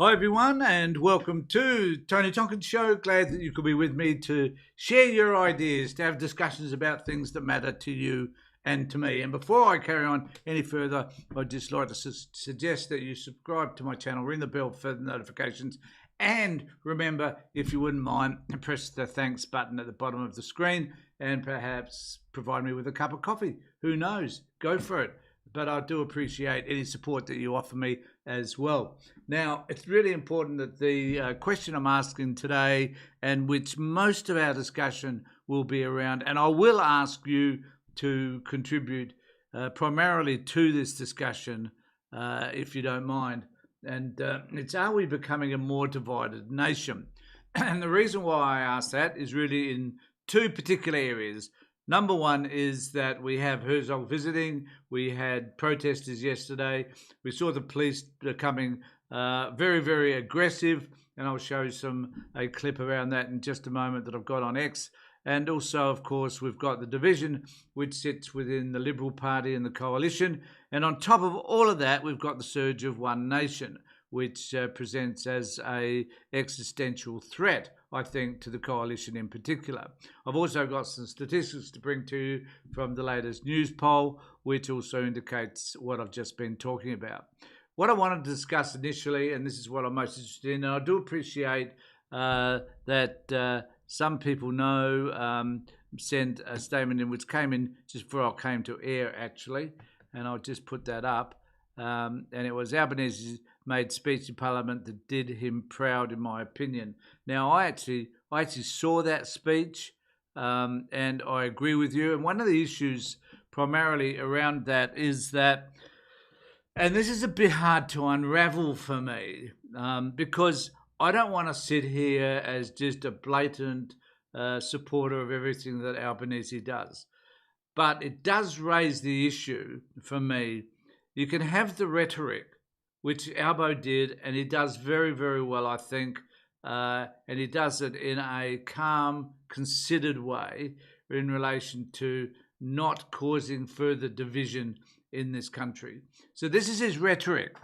Hi everyone and welcome to Tony Tonkin's show. Glad that you could be with me to share your ideas, to have discussions about things that matter to you and to me. And before I carry on any further, I'd just like to suggest that you subscribe to my channel, ring the bell for the notifications, and remember, if you wouldn't mind, press the thanks button at the bottom of the screen and perhaps provide me with a cup of coffee. Who knows? Go for it. But I do appreciate any support that you offer me as well. Now, it's really important that the question I'm asking today, and which most of our discussion will be around, and I will ask you to contribute primarily to this discussion, if you don't mind, and it's, are we becoming a more divided nation? And the reason why I ask that is really in two particular areas. Number one is that we have Herzog visiting. We had protesters yesterday. We saw the police becoming very, very aggressive, and I'll show you a clip around that in just a moment that I've got on X. And also, of course, we've got the division which sits within the Liberal Party and the coalition. And on top of all of that, we've got the surge of One Nation, which presents as an existential threat, I think, to the coalition in particular. I've also got some statistics to bring to you from the latest news poll, which also indicates what I've just been talking about. What I wanted to discuss initially, and this is what I'm most interested in, and I do appreciate that some people sent a statement in which came in just before I came to air, actually, and I'll just put that up. And it was Albanese's made speech in Parliament that did him proud, in my opinion. Now, I actually saw that speech, and I agree with you. And one of the issues primarily around that is that, and this is a bit hard to unravel for me, because I don't want to sit here as just a blatant supporter of everything that Albanese does. But it does raise the issue for me. You can have the rhetoric, which Albo did, and he does very, very well, I think, and he does it in a calm, considered way in relation to not causing further division in this country. So this is his rhetoric.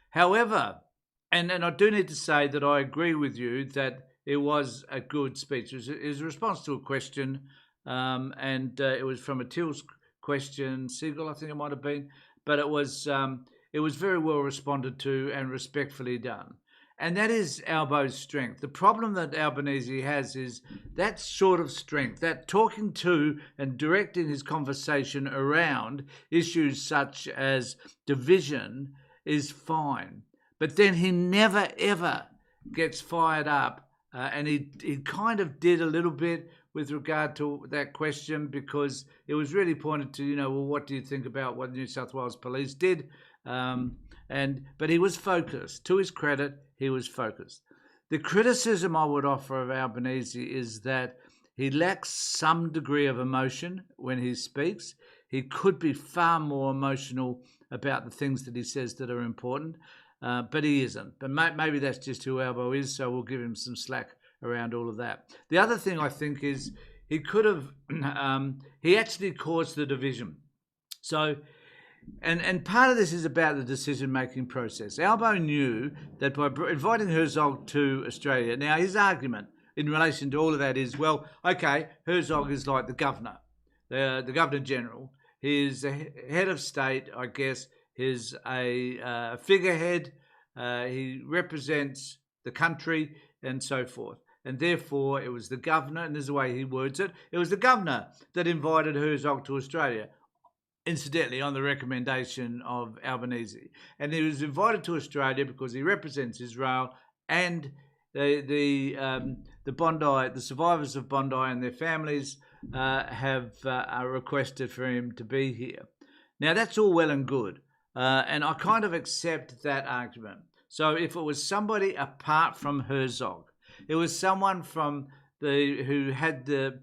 However, and I do need to say that I agree with you that it was a good speech. It was a response to a question, and it was from a Tills question, Siegel, I think it might have been, but it was very well responded to and respectfully done. And that is Albo's strength. The problem that Albanese has is that sort of strength, that talking to and directing his conversation around issues such as division is fine. But then he never, ever gets fired up. And he kind of did a little bit with regard to that question, because it was really pointed to, well, what do you think about what New South Wales Police did? But he was focused. To his credit, he was focused. The criticism I would offer of Albanese is that he lacks some degree of emotion when he speaks. He could be far more emotional about the things that he says that are important, but he isn't. But maybe that's just who Albo is, so we'll give him some slack around all of that. The other thing I think is he could have, he actually caused the division. So, and part of this is about the decision-making process. Albo knew that by inviting Herzog to Australia, now his argument in relation to all of that is, well, okay, Herzog is like the governor, the Governor-General. He's a head of state, I guess. He's a figurehead. He represents the country and so forth. And therefore, it was the governor, and this is the way he words it, it was the governor that invited Herzog to Australia, incidentally, on the recommendation of Albanese. And he was invited to Australia because he represents Israel, and the Bondi, the survivors of Bondi and their families have requested for him to be here. Now, that's all well and good, and I kind of accept that argument. So if it was somebody apart from Herzog, it was someone from who had the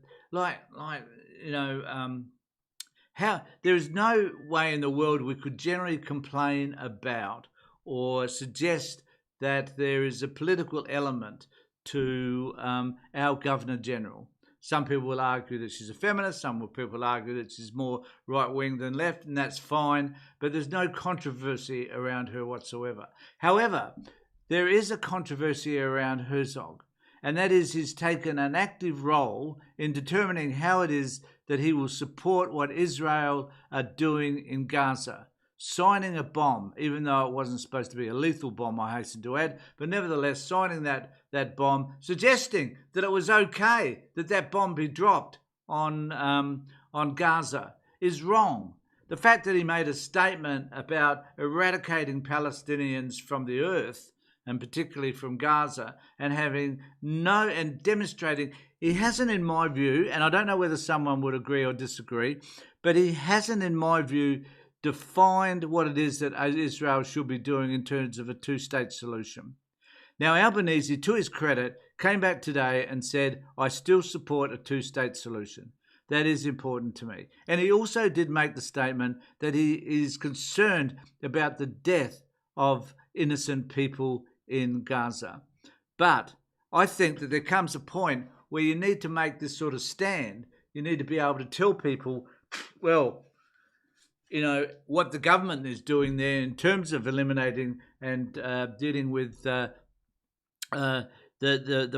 how there is no way in the world we could generally complain about or suggest that there is a political element to our Governor-General. Some people will argue that she's a feminist, some people will argue that she's more right-wing than left, and that's fine, but there's no controversy around her whatsoever. However, there is a controversy around Herzog, and that is he's taken an active role in determining how it is that he will support what Israel are doing in Gaza, signing a bomb, even though it wasn't supposed to be a lethal bomb, I hasten to add, but nevertheless signing that bomb, suggesting that it was okay that that bomb be dropped on Gaza, is wrong. The fact that he made a statement about eradicating Palestinians from the earth, and particularly from Gaza, and demonstrating, he hasn't, in my view, and I don't know whether someone would agree or disagree, but he hasn't, in my view, defined what it is that Israel should be doing in terms of a two-state solution. Now, Albanese, to his credit, came back today and said, I still support a two-state solution. That is important to me. And he also did make the statement that he is concerned about the death of innocent people in Gaza. But I think that there comes a point where you need to make this sort of stand. You need to be able to tell people, well, what the government is doing there in terms of eliminating and dealing with the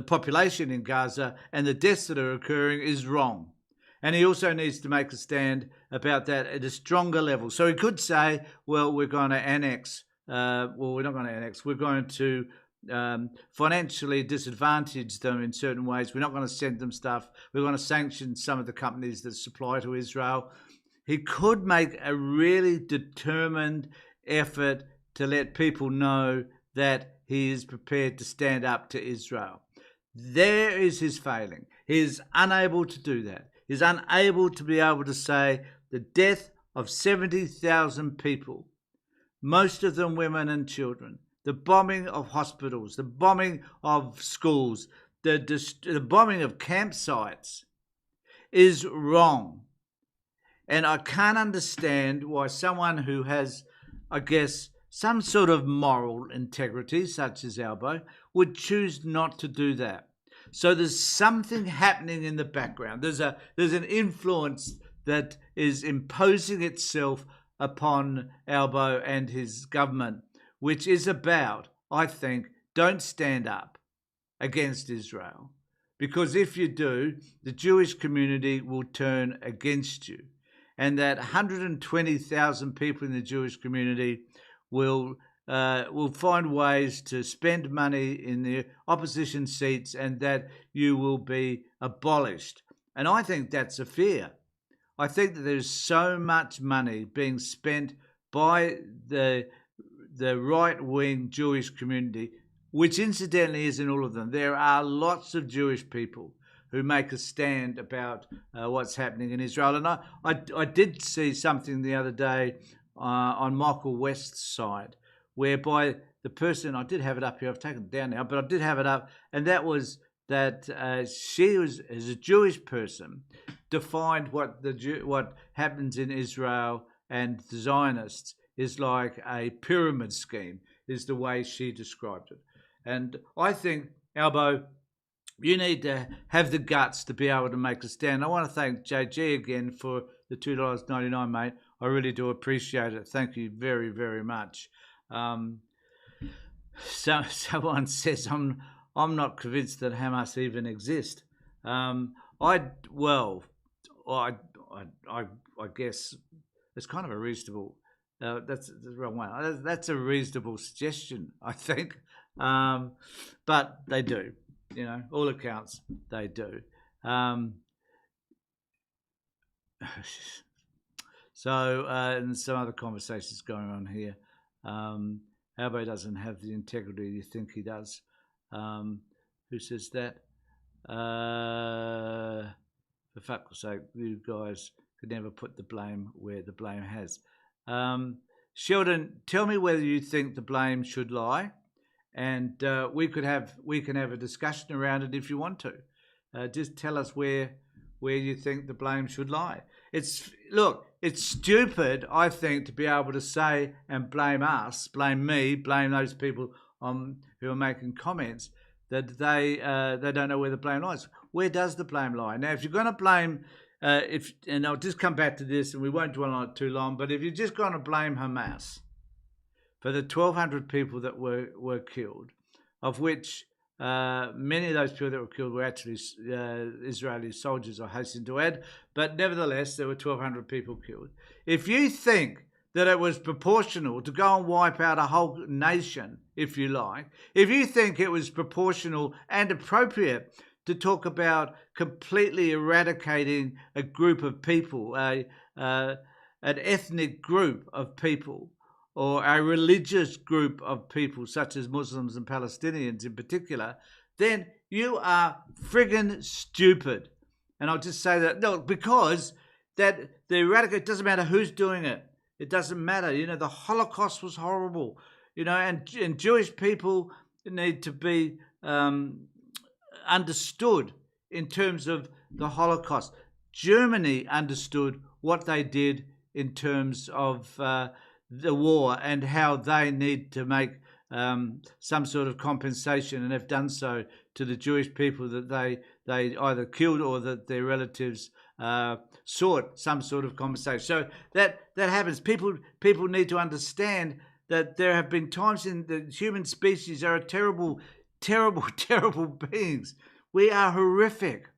population in Gaza and the deaths that are occurring is wrong. And he also needs to make a stand about that at a stronger level. So he could say, well, we're going to annex. We're not going to annex. We're going to financially disadvantage them in certain ways. We're not going to send them stuff. We're going to sanction some of the companies that supply to Israel. He could make a really determined effort to let people know that he is prepared to stand up to Israel. There is his failing. He is unable to do that. He's unable to be able to say the death of 70,000 people, most of them women and children, the bombing of hospitals, the bombing of schools, the bombing of campsites is wrong. And I can't understand why someone who has, I guess, some sort of moral integrity, such as Albo, would choose not to do that. So there's something happening in the background. There's an influence that is imposing itself upon Albo and his government, which is about, I think, don't stand up against Israel. Because if you do, the Jewish community will turn against you. And that 120,000 people in the Jewish community will find ways to spend money in the opposition seats, and that you will be abolished. And I think that's a fear. I think that there's so much money being spent by the right-wing Jewish community, which incidentally isn't all of them. There are lots of Jewish people who make a stand about what's happening in Israel. And I did see something the other day on Michael West's side, whereby the person, I did have it up here, I've taken it down now, but I did have it up, and that was that she was, as a Jewish person, defined what happens in Israel and the Zionists is like a pyramid scheme, is the way she described it. And I think, Albo, you need to have the guts to be able to make a stand. I want to thank JG again for the $2.99, mate. I really do appreciate it. Thank you very, very much. Someone says I'm not convinced that Hamas even exist. I guess it's kind of a reasonable. That's the wrong one. That's a reasonable suggestion, I think. But they do. All accounts they do. So, and some other conversations going on here. Albo doesn't have the integrity you think he does. Who says that? For fuck's sake, you guys could never put the blame where the blame has. Sheldon, tell me whether you think the blame should lie, and we can have a discussion around it if you want to. Just tell us where you think the blame should lie. It's stupid, I think, to be able to say and blame us, blame me, blame those people who are making comments that they don't know where the blame lies. Where does the blame lie? Now, if you're going to blame, and I'll just come back to this, and we won't dwell on it too long, but if you're just going to blame Hamas for the 1,200 people that were killed, of which many of those people that were killed were actually Israeli soldiers, I hasten to add, but nevertheless, there were 1,200 people killed. If you think that it was proportional to go and wipe out a whole nation, if you like, if you think it was proportional and appropriate to talk about completely eradicating a group of people, an ethnic group of people, or a religious group of people, such as Muslims and Palestinians in particular, then you are friggin' stupid. And I'll just say that, no, because that the eradicate, it doesn't matter who's doing it. It doesn't matter. You know, the Holocaust was horrible, you know, and Jewish people need to be understood in terms of the Holocaust. Germany understood what they did in terms of the war and how they need to make some sort of compensation, and have done so to the Jewish people that they either killed or that their relatives sought some sort of compensation. So that happens. People need to understand that there have been times in the human species are terrible, terrible, terrible beings. We are horrific.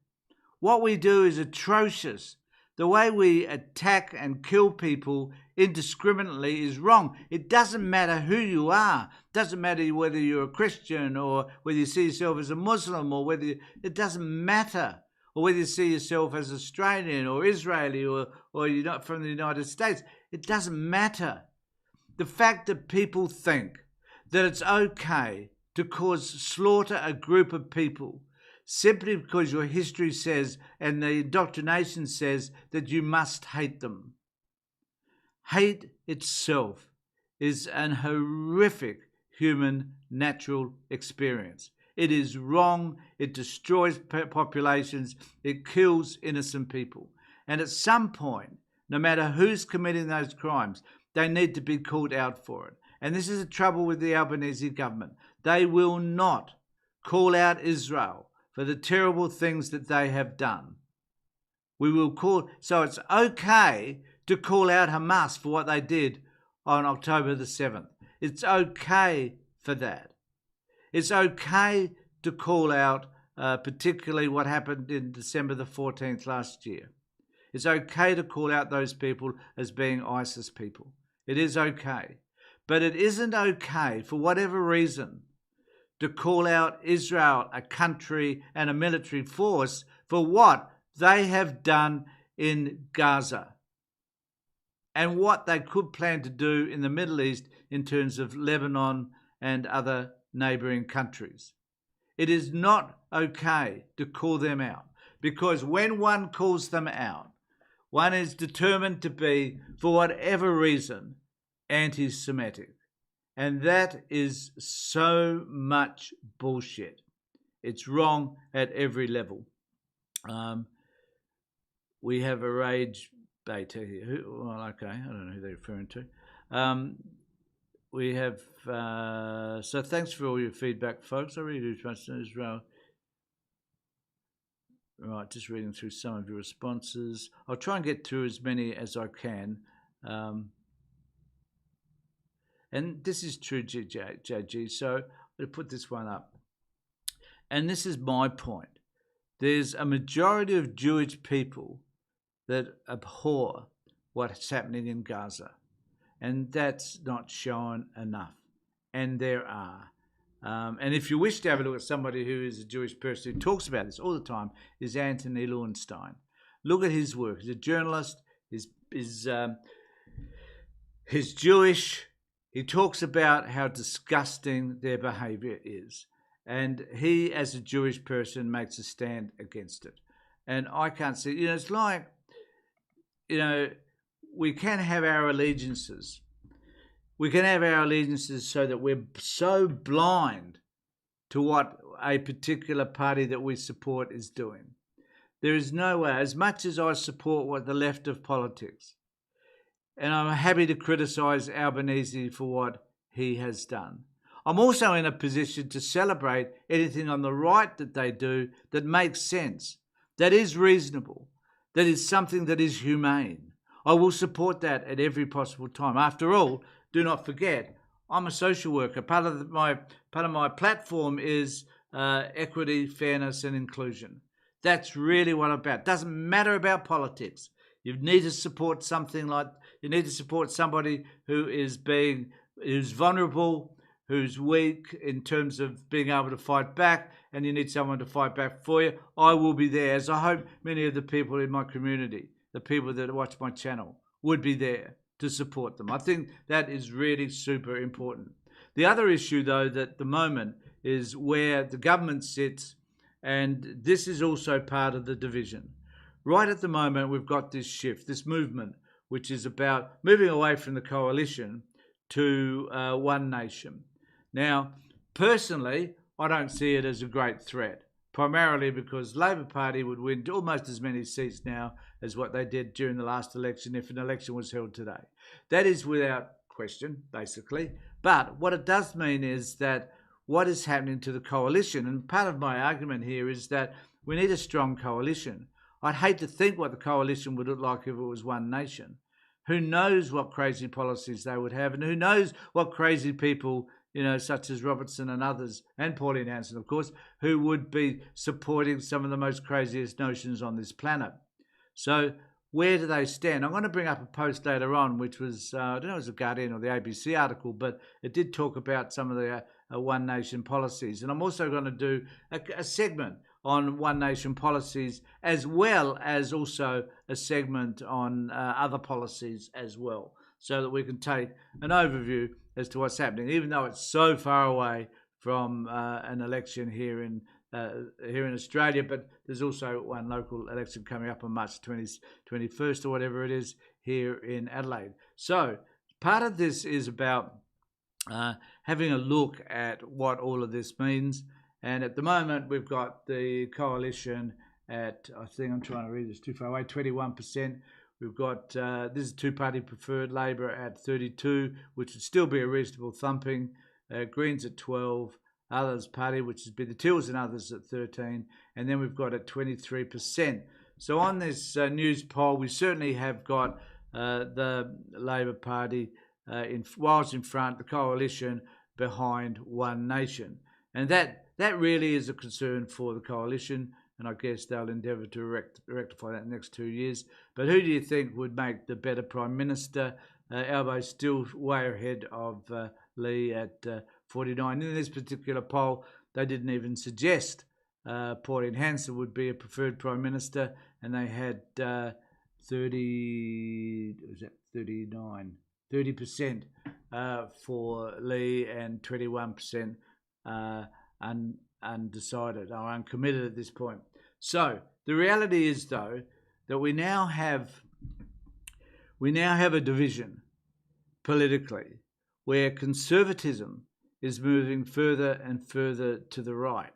What we do is atrocious. The way we attack and kill people indiscriminately is wrong. It doesn't matter who you are. It doesn't matter whether you're a Christian or whether you see yourself as a Muslim, or it doesn't matter. Or whether you see yourself as Australian or Israeli or you're not from the United States. It doesn't matter. The fact that people think that it's okay to slaughter a group of people simply because your history says and the indoctrination says that you must hate them. Hate itself is an horrific human natural experience. It is wrong. It destroys populations. It kills innocent people. And at some point, no matter who's committing those crimes, they need to be called out for it. And this is the trouble with the Albanese government. They will not call out Israel for the terrible things that they have done. So it's okay to call out Hamas for what they did on October the 7th. It's okay for that. It's okay to call out particularly what happened in December the 14th last year. It's okay to call out those people as being ISIS people. It is okay. But it isn't okay, for whatever reason, to call out Israel, a country and a military force, for what they have done in Gaza and what they could plan to do in the Middle East in terms of Lebanon and other neighbouring countries. It is not okay to call them out, because when one calls them out, one is determined to be, for whatever reason, anti-Semitic. And that is so much bullshit. It's wrong at every level. We have a rage beta here. Okay, I don't know who they're referring to. We have, so thanks for all your feedback, folks. I really do trust Israel. Right, just reading through some of your responses. I'll try and get through as many as I can. And this is true, JG. So I'm going to put this one up. And this is my point. There's a majority of Jewish people that abhor what's happening in Gaza. And that's not shown enough. And there are. And if you wish to have a look at somebody who is a Jewish person who talks about this all the time, is Anthony Lowenstein. Look at his work. He's a journalist. He's Jewish. He talks about how disgusting their behaviour is. And he, as a Jewish person, makes a stand against it. And I can't see, it's like, we can have our allegiances. We can have our allegiances so that we're so blind to what a particular party that we support is doing. There is no way, as much as I support what the left of politics, and I'm happy to criticise Albanese for what he has done, I'm also in a position to celebrate anything on the right that they do that makes sense, that is reasonable, that is something that is humane. I will support that at every possible time. After all, do not forget, I'm a social worker. Part of my platform is equity, fairness, and inclusion. That's really what I'm about. It doesn't matter about politics. You need to support somebody who's vulnerable, who's weak in terms of being able to fight back, and you need someone to fight back for you. I will be there, as I hope many of the people in my community, the people that watch my channel, would be there to support them. I think that is really super important. The other issue, though, that at the moment is where the government sits, and this is also part of the division. Right at the moment, we've got this shift, this movement, which is about moving away from the coalition to one nation. Now, personally, I don't see it as a great threat, primarily because Labor Party would win almost as many seats now as what they did during the last election if an election was held today. That is without question, basically. But what it does mean is that what is happening to the coalition, and part of my argument here is that we need a strong coalition. I'd hate to think what the coalition would look like if it was one nation. Who knows what crazy policies they would have, and who knows what crazy people, such as Robertson and others, and Pauline Hanson, of course, who would be supporting some of the most craziest notions on this planet. So where do they stand? I'm going to bring up a post later on, which was, I don't know if it was the Guardian or the ABC article, but it did talk about some of the One Nation policies. And I'm also going to do a segment on One Nation policies, as well as also a segment on other policies as well, so that we can take an overview as to what's happening, even though it's so far away from an election here in Australia. But there's also one local election coming up on March 21st or whatever it is here in Adelaide. So part of this is about having a look at what all of this means. And at the moment, we've got the coalition at, I think I'm trying to read this too far away, 21%. We've got, this is two-party preferred, Labor at 32, which would still be a reasonable thumping. Greens at 12, Others Party, which would be the Tills and Others at 13. And then we've got at 23%. So on this news poll, we certainly have got the Labor Party whilst in front, the coalition behind One Nation. And that really is a concern for the coalition, and I guess they'll endeavour to rectify that in the next 2 years. But who do you think would make the better Prime Minister? Albo's still way ahead of Lee at 49. In this particular poll, they didn't even suggest Pauline Hanson would be a preferred Prime Minister, and they had 30% for Lee and 21% undecided or uncommitted at this point. So the reality is, though, that we now have a division politically where conservatism is moving further and further to the right.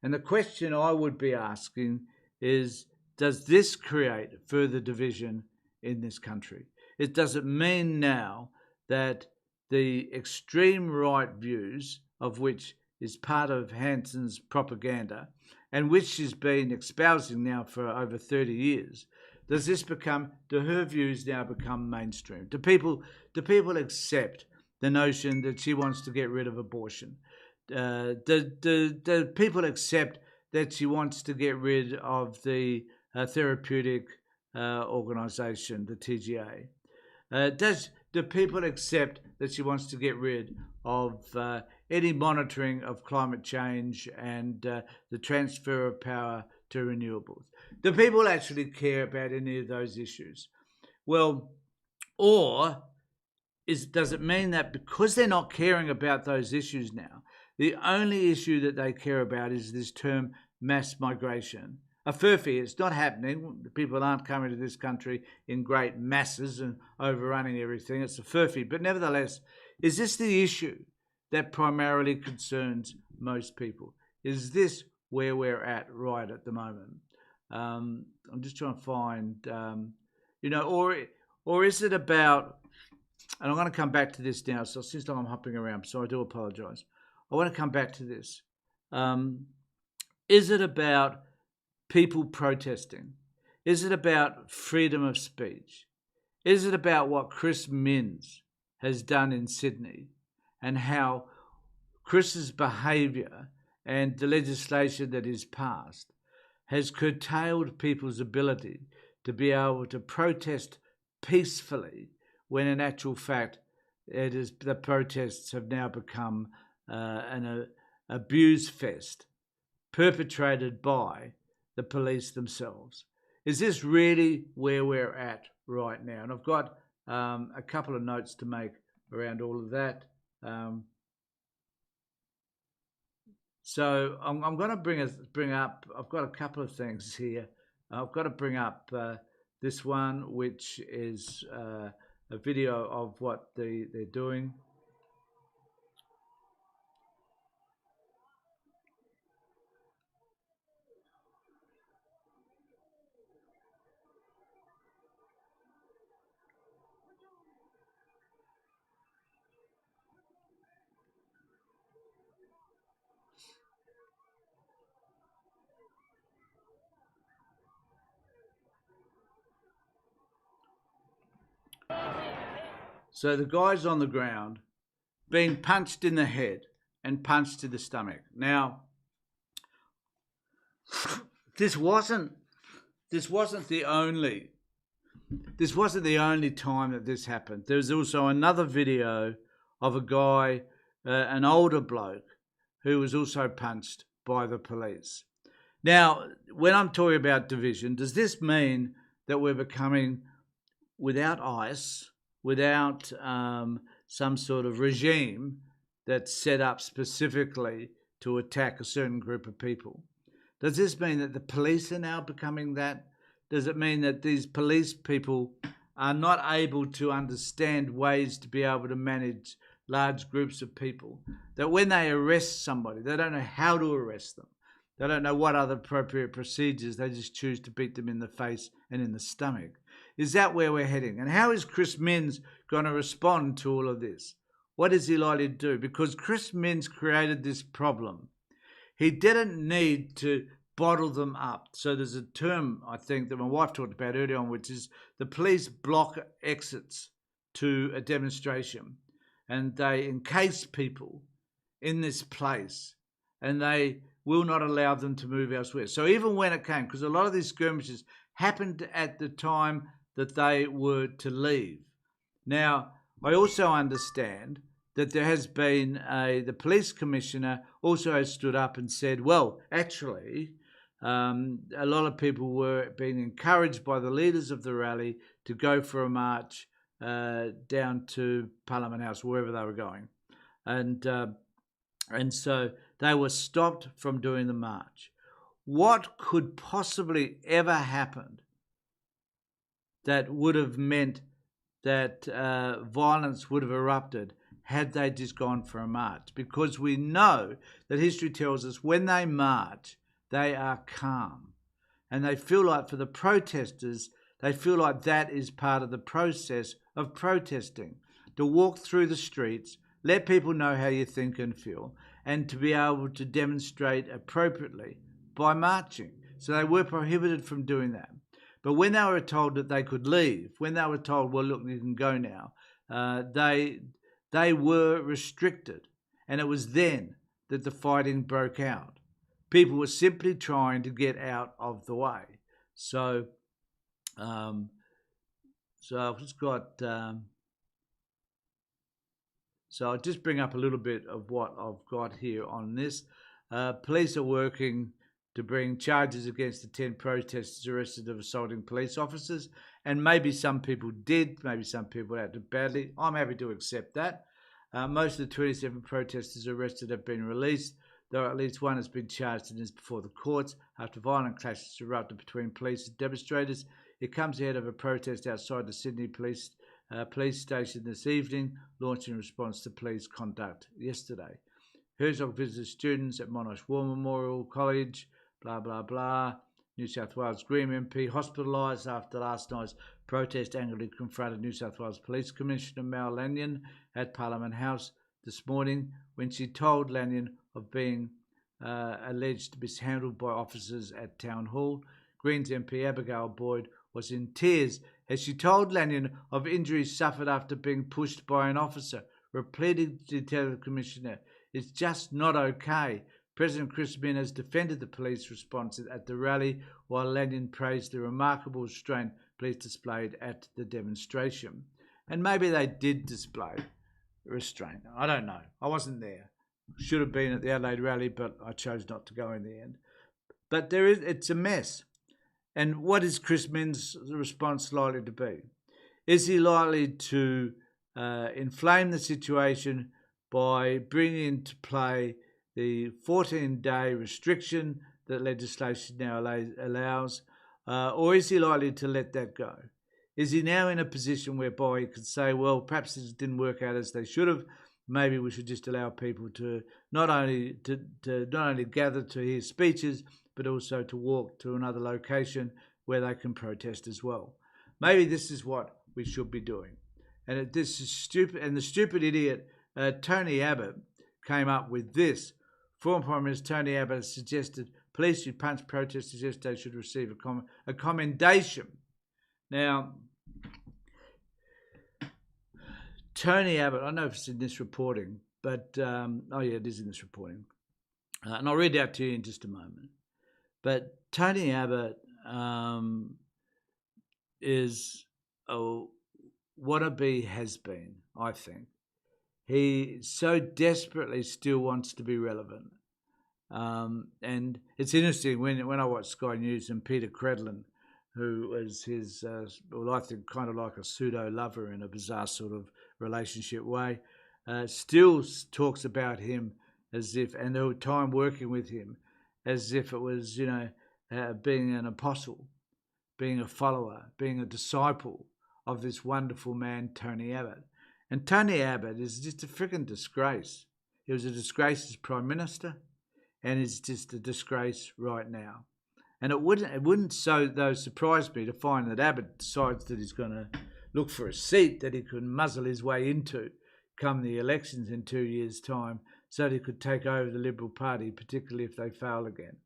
And the question I would be asking is, does this create further division in this country? Does it mean now that the extreme right views, of which is part of Hanson's propaganda, and which she's been espousing now for over 30 years, do her views now become mainstream? Do people accept the notion that she wants to get rid of abortion? Do people accept that she wants to get rid of the therapeutic organisation, the TGA? Do people accept that she wants to get rid of any monitoring of climate change and the transfer of power to renewables? Do people actually care about any of those issues? Well, or does it mean that because they're not caring about those issues now, the only issue that they care about is this term mass migration? A furphy, it's not happening. People aren't coming to this country in great masses and overrunning everything. It's a furphy. But nevertheless, is this the issue that primarily concerns most people? Is this where we're at right at the moment? I'm just trying to find, or is it about, and I'm going to come back to this now, so it seems like I'm hopping around, so I do apologise. I want to come back to this. Is it about people protesting? Is it about freedom of speech? Is it about what Chris Minns has done in Sydney and how Chris's behaviour and the legislation that is passed has curtailed people's ability to be able to protest peacefully, when in actual fact the protests have now become an abuse fest perpetrated by the police themselves. Is this really where we're at right now? And I've got a couple of notes to make around all of that. So I'm going to bring up. I've got a couple of things here. I've got to bring up this one, which is a video of what they're doing. So the guy's on the ground, being punched in the head and punched in the stomach. Now, this wasn't the only time that this happened. There's also another video of a guy, an older bloke, who was also punched by the police. Now, when I'm talking about division, does this mean that we're becoming without ICE, without some sort of regime that's set up specifically to attack a certain group of people? Does this mean that the police are now becoming that? Does it mean that these police people are not able to understand ways to be able to manage large groups of people? That when they arrest somebody, they don't know how to arrest them. They don't know what other appropriate procedures. They just choose to beat them in the face and in the stomach. Is that where we're heading? And how is Chris Minns going to respond to all of this? What is he likely to do? Because Chris Minns created this problem. He didn't need to bottle them up. So there's a term, I think, that my wife talked about earlier on, which is the police block exits to a demonstration. And they encase people in this place, and they will not allow them to move elsewhere. So even when it came, because a lot of these skirmishes happened at the time that they were to leave. Now, I also understand that there has been the police commissioner also has stood up and said, well, actually, a lot of people were being encouraged by the leaders of the rally to go for a march down to Parliament House, wherever they were going. And so they were stopped from doing the march. What could possibly ever happen that would have meant that violence would have erupted had they just gone for a march? Because we know that history tells us when they march, they are calm. And they feel like, for the protesters, they feel like that is part of the process of protesting. To walk through the streets, let people know how you think and feel, and to be able to demonstrate appropriately by marching. So they were prohibited from doing that. But when they were told that they could leave, when they were told, well, look, you can go now, they were restricted. And it was then that the fighting broke out. People were simply trying to get out of the way. So I've just got... So I'll just bring up a little bit of what I've got here on this. Police are working to bring charges against the 10 protesters arrested of assaulting police officers. And maybe some people did, maybe some people acted badly. I'm happy to accept that. Most of the 27 protesters arrested have been released, though at least one has been charged and is before the courts after violent clashes erupted between police and demonstrators. It comes ahead of a protest outside the Sydney police station this evening, launched in response to police conduct yesterday. Herzog visited students at Monash War Memorial College, blah, blah, blah. New South Wales Green MP hospitalised after last night's protest angrily confronted New South Wales Police Commissioner Mal Lanyon at Parliament House this morning when she told Lanyon of being alleged mishandled by officers at Town Hall. Greens MP Abigail Boyd was in tears as she told Lanyon of injuries suffered after being pushed by an officer. repeatedly tell the Commissioner it's just not okay. President Chris Min has defended the police response at the rally, while Lanyon praised the remarkable restraint police displayed at the demonstration. And maybe they did display restraint. I don't know. I wasn't there. Should have been at the Adelaide rally, but I chose not to go in the end. But it's a mess. And what is Chris Min's response likely to be? Is he likely to inflame the situation by bringing into play the 14-day restriction that legislation now allows, or is he likely to let that go? Is he now in a position whereby he could say, well, perhaps this didn't work out as they should have, maybe we should just allow people to not only gather to hear speeches, but also to walk to another location where they can protest as well. Maybe this is what we should be doing. And this is stupid. And the stupid idiot, Tony Abbott, came up with this. Former Prime Minister Tony Abbott suggested police who punched protesters yesterday should receive a commendation. Now, Tony Abbott, I don't know if it's in this reporting, but, it is in this reporting. And I'll read it out to you in just a moment. But Tony Abbott is a wannabe has-been, I think. He so desperately still wants to be relevant. And it's interesting when I watch Sky News and Peter Credlin, who is his, I think kind of like a pseudo-lover in a bizarre sort of relationship way, still talks about him as if, and the time working with him, as if it was, being an apostle, being a follower, being a disciple of this wonderful man, Tony Abbott. And Tony Abbott is just a freaking disgrace. He was a disgrace as Prime Minister, and is just a disgrace right now. And it wouldn't surprise me to find that Abbott decides that he's going to look for a seat that he could muzzle his way into come the elections in 2 years' time, so that he could take over the Liberal Party, particularly if they fail again.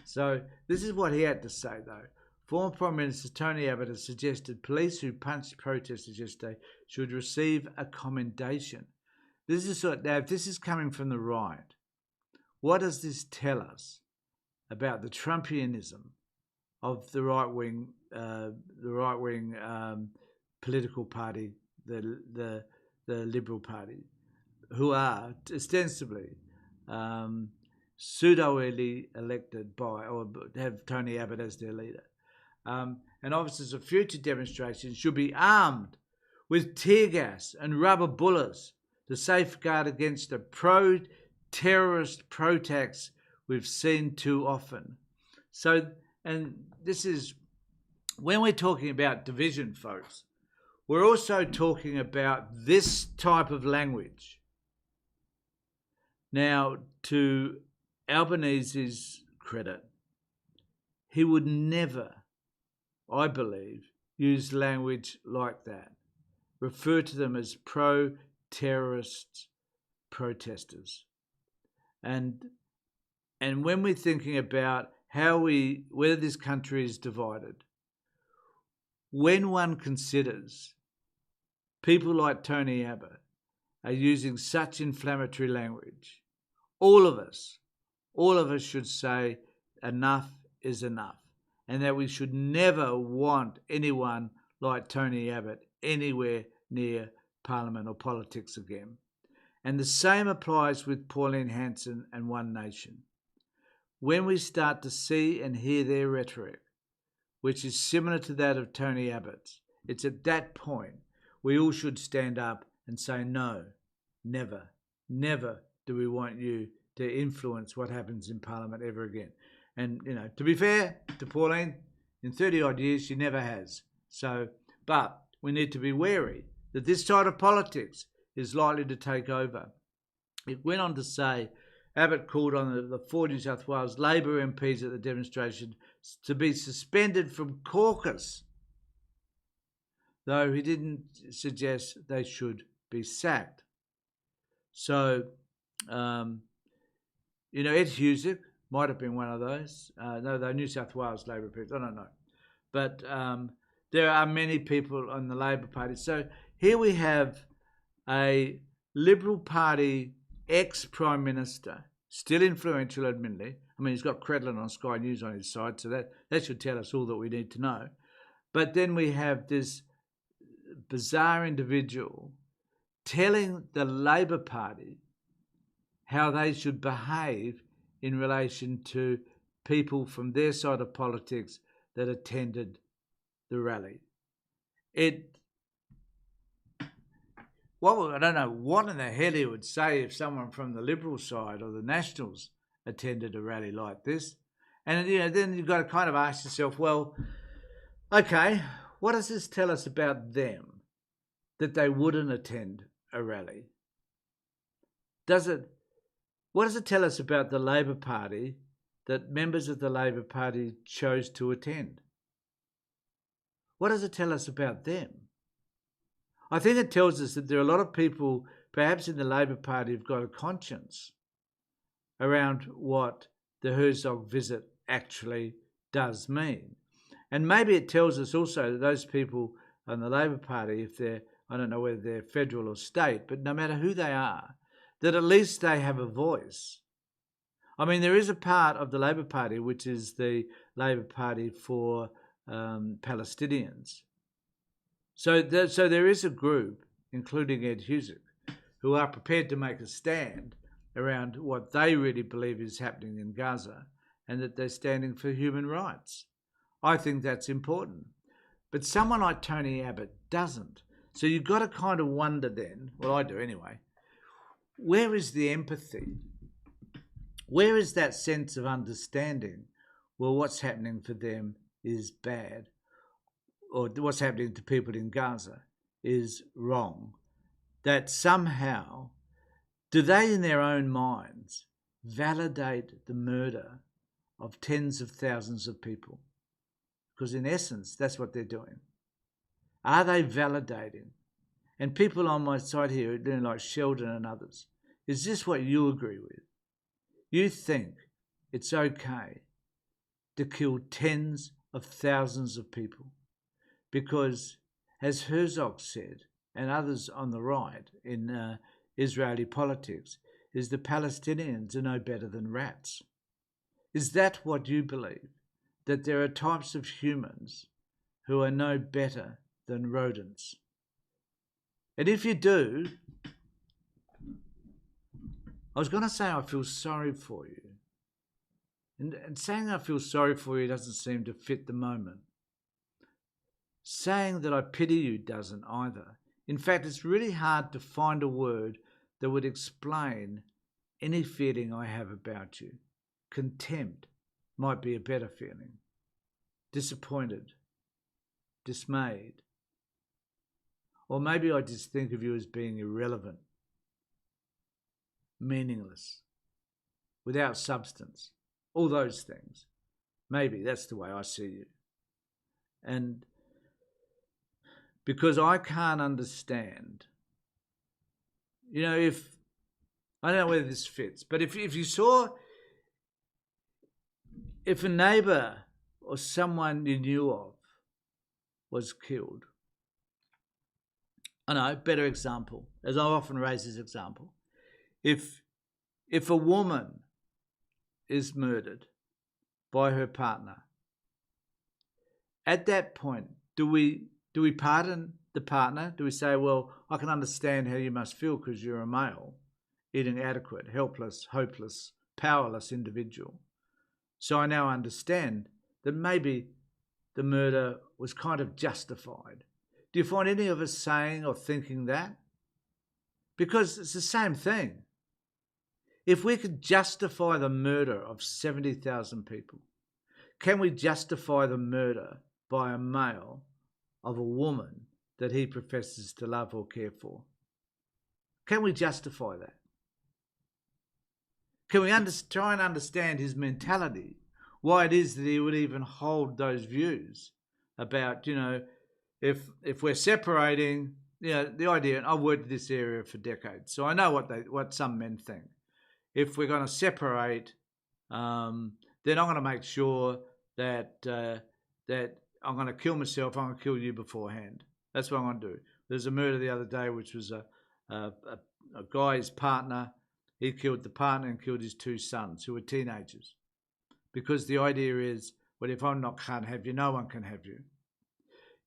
So this is what he had to say, though. Former Prime Minister Tony Abbott has suggested police who punched protesters yesterday should receive a commendation. Now, if this is coming from the right, what does this tell us about the Trumpianism of the right-wing political party, the Liberal Party, who are ostensibly pseudo-elected by, or have Tony Abbott as their leader. And officers of future demonstrations should be armed with tear gas and rubber bullets to safeguard against the pro-terrorist protests we've seen too often. So, and this is, when we're talking about division, folks, we're also talking about this type of language. Now, to Albanese's credit, he would never, I believe, use language like that. Refer to them as pro-terrorist protesters. And when we're thinking about whether this country is divided, when one considers people like Tony Abbott are using such inflammatory language, all of us should say enough is enough, and that we should never want anyone like Tony Abbott anywhere near Parliament or politics again. And the same applies with Pauline Hanson and One Nation. When we start to see and hear their rhetoric, which is similar to that of Tony Abbott's, it's at that point we all should stand up and say, no, never, never do we want you to influence what happens in Parliament ever again. And, to be fair to Pauline, in 30-odd years, she never has. So, but we need to be wary that this side of politics is likely to take over. It went on to say, Abbott called on the 4 New South Wales Labor MPs at the demonstration to be suspended from caucus, though he didn't suggest they should be sacked. So, Ed Husick might have been one of those. No, they're New South Wales Labor people. I don't know. But there are many people on the Labor Party. So here we have a Liberal Party ex-Prime Minister, still influential, admittedly. I mean, he's got Credlin on Sky News on his side, so that should tell us all that we need to know. But then we have this bizarre individual telling the Labor Party how they should behave in relation to people from their side of politics that attended the rally. Well, I don't know what in the hell he would say if someone from the Liberal side or the Nationals attended a rally like this. And, then you've got to kind of ask yourself, well, okay, what does this tell us about them that they wouldn't attend a rally? What does it tell us about the Labor Party that members of the Labor Party chose to attend? What does it tell us about them? I think it tells us that there are a lot of people, perhaps in the Labor Party, who've got a conscience around what the Herzog visit actually does mean. And maybe it tells us also that those people in the Labor Party, if they're, I don't know whether they're federal or state, but no matter who they are, that at least they have a voice. I mean, there is a part of the Labor Party, which is the Labor Party for Palestinians. So there is a group, including Ed Husick, who are prepared to make a stand around what they really believe is happening in Gaza and that they're standing for human rights. I think that's important. But someone like Tony Abbott doesn't. So you've got to kind of wonder then, well, I do anyway, where is the empathy? Where is that sense of understanding? Well, what's happening for them is bad, or what's happening to people in Gaza is wrong. That somehow, do they in their own minds validate the murder of tens of thousands of people? Because in essence, that's what they're doing. Are they validating? And people on my side here, like Sheldon and others, is this what you agree with? You think it's okay to kill tens of thousands of people because, as Herzog said, and others on the right in Israeli politics, is the Palestinians are no better than rats. Is that what you believe? That there are types of humans who are no better than rodents? And if you do, I was going to say I feel sorry for you. And saying I feel sorry for you doesn't seem to fit the moment. Saying that I pity you doesn't either. In fact, it's really hard to find a word that would explain any feeling I have about you. Contempt might be a better feeling. Disappointed. Dismayed. Or maybe I just think of you as being irrelevant. Meaningless. Without substance. All those things. Maybe that's the way I see you. And because I can't understand, if, I don't know whether this fits, but if you saw, if a neighbour or someone you knew of was killed, I know, better example, as I often raise this example, if a woman is murdered by her partner, at that point, do we pardon the partner? Do we say, well, I can understand how you must feel because you're a male, inadequate, helpless, hopeless, powerless individual. So I now understand that maybe the murder was kind of justified. Do you find any of us saying or thinking that? Because it's the same thing. If we could justify the murder of 70,000 people, can we justify the murder by a male of a woman that he professes to love or care for? Can we justify that? Can we try and understand his mentality, why it is that he would even hold those views about, if we're separating, the idea, and I've worked in this area for decades, so I know what some men think. If we're going to separate, then I'm going to make sure that I'm going to kill myself, I'm going to kill you beforehand. That's what I'm going to do. There's a murder the other day, which was a guy's partner. He killed the partner and killed his 2 sons, who were teenagers, because the idea is, well, if can't have you, no one can have you.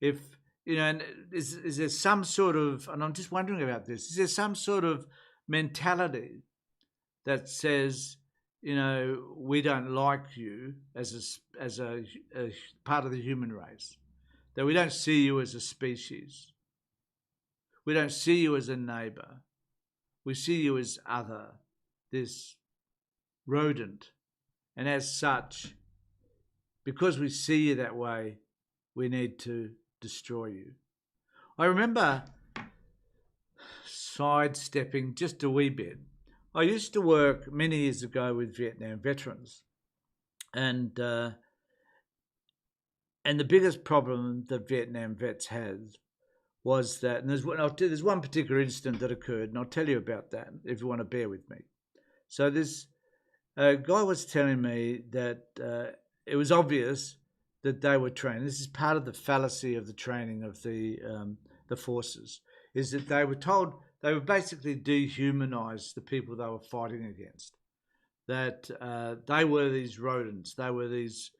If and is there some sort of, and I'm just wondering about this, is there some sort of mentality that says, we don't like you as a part of the human race, that we don't see you as a species, we don't see you as a neighbour, we see you as other, this rodent, and as such, because we see you that way, we need to destroy you. I remember sidestepping just a wee bit. I used to work many years ago with Vietnam veterans, and the biggest problem that Vietnam vets had was that, and there's one particular incident that occurred, and I'll tell you about that if you want to bear with me. So this guy was telling me that it was obvious that they were trained. This is part of the fallacy of the training of the forces, is that they were told they would basically dehumanize the people they were fighting against, that they were these rodents, they were these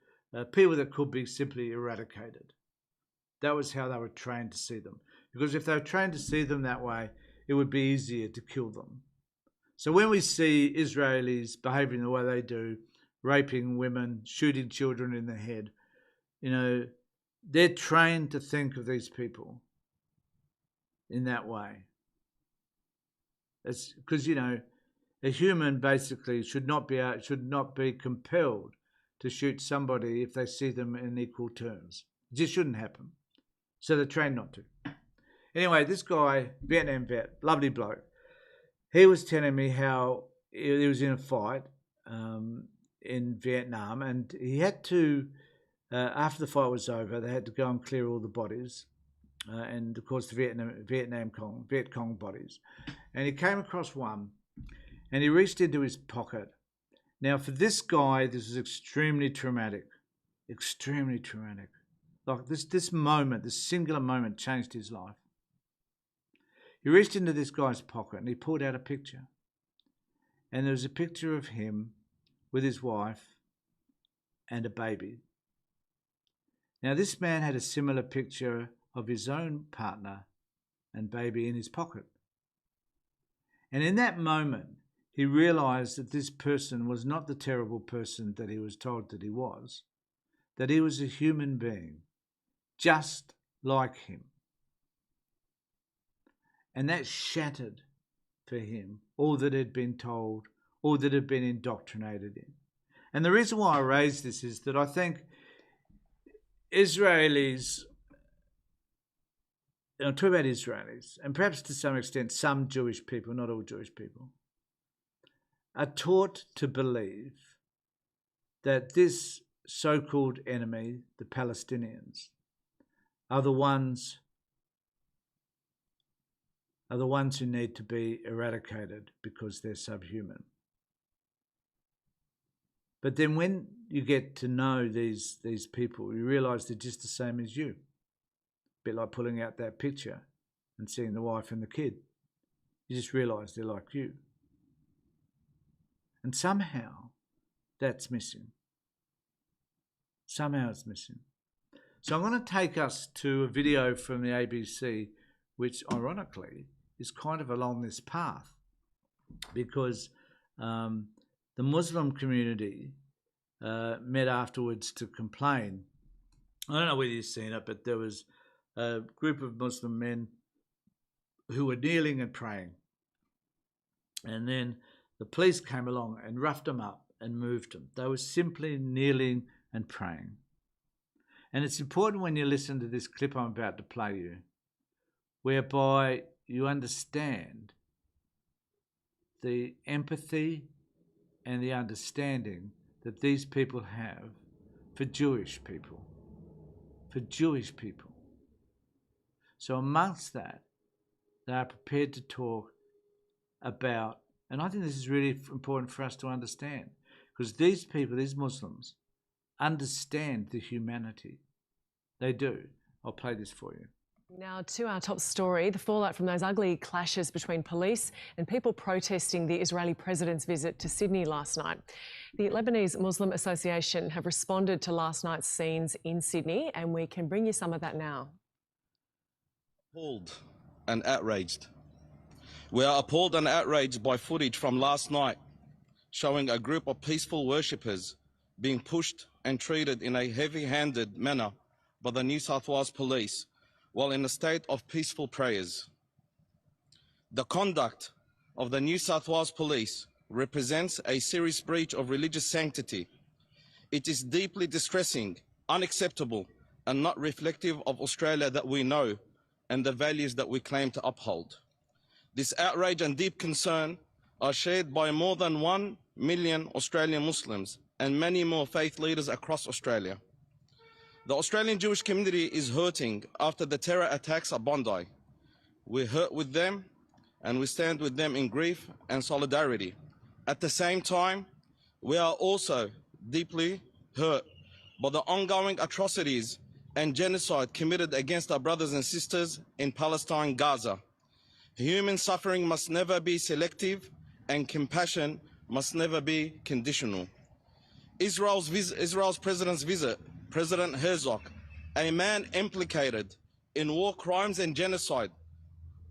people that could be simply eradicated. That was how they were trained to see them. Because if they were trained to see them that way, it would be easier to kill them. So when we see Israelis behaving the way they do, raping women, shooting children in the head, they're trained to think of these people in that way. It's because, a human basically should not be compelled to shoot somebody if they see them in equal terms. It just shouldn't happen. So they're trained not to. Anyway, this guy, Vietnam vet, lovely bloke, he was telling me how he was in a fight in Vietnam, and he had to, after the fight was over, they had to go and clear all the bodies, and of course the Viet Cong bodies. And he came across one, and he reached into his pocket. Now, for this guy, this was extremely traumatic. Like this moment, this singular moment changed his life. He reached into this guy's pocket and he pulled out a picture. And there was a picture of him with his wife and a baby. Now, this man had a similar picture of his own partner and baby in his pocket. And in that moment, he realized that this person was not the terrible person that he was told that he was a human being, just like him. And that shattered for him all that had been told, all that had been indoctrinated in. And the reason why I raise this is that I think Israelis, and I'll talk about Israelis, and perhaps to some extent some Jewish people, not all Jewish people, are taught to believe that this so-called enemy, the Palestinians, are the ones who need to be eradicated because they're subhuman. But then when you get to know these people, you realise they're just the same as you. A bit like pulling out that picture and seeing the wife and the kid. You just realise they're like you. And somehow that's missing. Somehow it's missing. So I'm going to take us to a video from the ABC, which ironically is kind of along this path, because the Muslim community met afterwards to complain. I don't know whether you've seen it, but there was a group of Muslim men who were kneeling and praying. And then the police came along and roughed them up and moved them. They were simply kneeling and praying. And it's important when you listen to this clip I'm about to play you, whereby you understand the empathy and the understanding that these people have for Jewish people. For Jewish people. So amongst that, they are prepared to talk about, and I think this is really important for us to understand, because these people, these Muslims, understand the humanity. They do. I'll play this for you. Now to our top story, the fallout from those ugly clashes between police and people protesting the Israeli president's visit to Sydney last night. The Lebanese Muslim Association have responded to last night's scenes in Sydney, and we can bring you some of that now. Appalled and outraged. We are appalled and outraged by footage from last night showing a group of peaceful worshippers being pushed and treated in a heavy-handed manner by the New South Wales Police while in a state of peaceful prayers. The conduct of the New South Wales Police represents a serious breach of religious sanctity. It is deeply distressing, unacceptable, and not reflective of Australia that we know and the values that we claim to uphold. This outrage and deep concern are shared by more than 1 million Australian Muslims and many more faith leaders across Australia. The Australian Jewish community is hurting after the terror attacks at Bondi. We hurt with them and we stand with them in grief and solidarity. At the same time, we are also deeply hurt by the ongoing atrocities and genocide committed against our brothers and sisters in Palestine, Gaza. Human suffering must never be selective and compassion must never be conditional. Israel's president's visit, President Herzog, a man implicated in war crimes and genocide,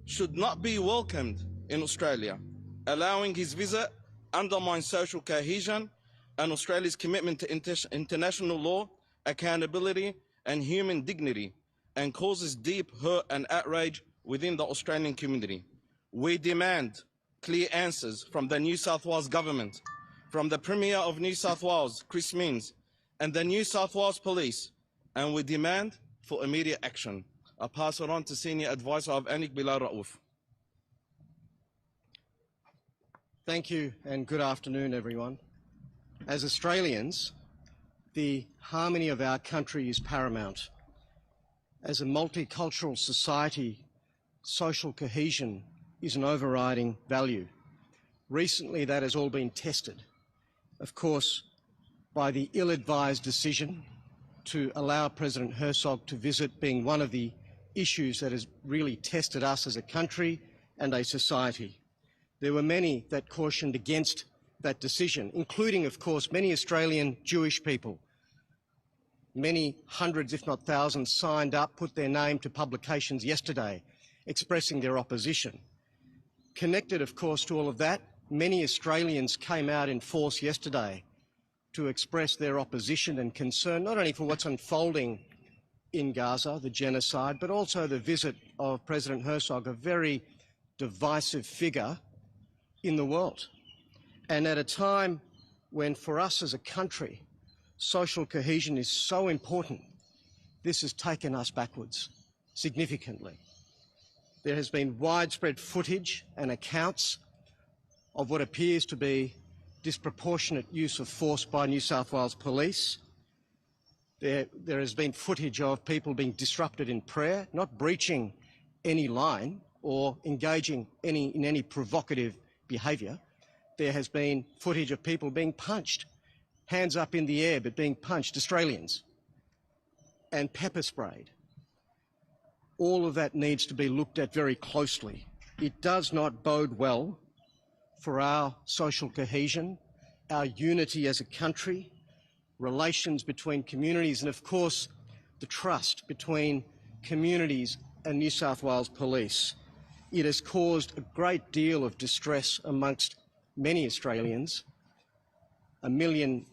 should not be welcomed in Australia. Allowing his visit undermines social cohesion and Australia's commitment to international law, accountability and human dignity, and causes deep hurt and outrage within the Australian community. We demand clear answers from the New South Wales Government, from the Premier of New South Wales, Chris Minns, and the New South Wales Police, and we demand for immediate action. I pass it on to Senior Advisor of Anik Bilal Raouf. Thank you and good afternoon, everyone. As Australians, the harmony of our country is paramount. As a multicultural society, social cohesion is an overriding value. Recently, that has all been tested, of course, by the ill-advised decision to allow President Herzog to visit, being one of the issues that has really tested us as a country and a society. There were many that cautioned against that decision, including, of course, many Australian Jewish people. Many hundreds, if not thousands, signed up, put their name to publications yesterday expressing their opposition. Connected, of course, to all of that, many Australians came out in force yesterday to express their opposition and concern, not only for what's unfolding in Gaza, the genocide, but also the visit of President Herzog, a very divisive figure in the world. And at a time when, for us as a country, social cohesion is so important, this has taken us backwards significantly. There has been widespread footage and accounts of what appears to be disproportionate use of force by New South Wales Police. There has been footage of people being disrupted in prayer, not breaching any line or engaging in any provocative behaviour. There has been footage of people being punched, hands up in the air, but being punched, Australians, and pepper sprayed. All of that needs to be looked at very closely. It does not bode well for our social cohesion, our unity as a country, relations between communities, and of course, the trust between communities and New South Wales Police. It has caused a great deal of distress amongst many Australians, 1 million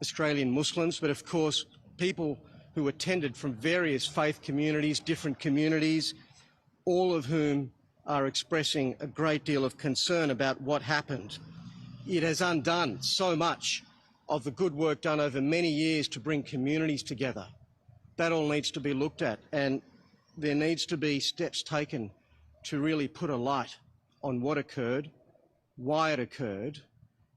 Australian Muslims, but of course, people who attended from various faith communities, different communities, all of whom are expressing a great deal of concern about what happened. It has undone so much of the good work done over many years to bring communities together. That all needs to be looked at, and there needs to be steps taken to really put a light on what occurred, why it occurred,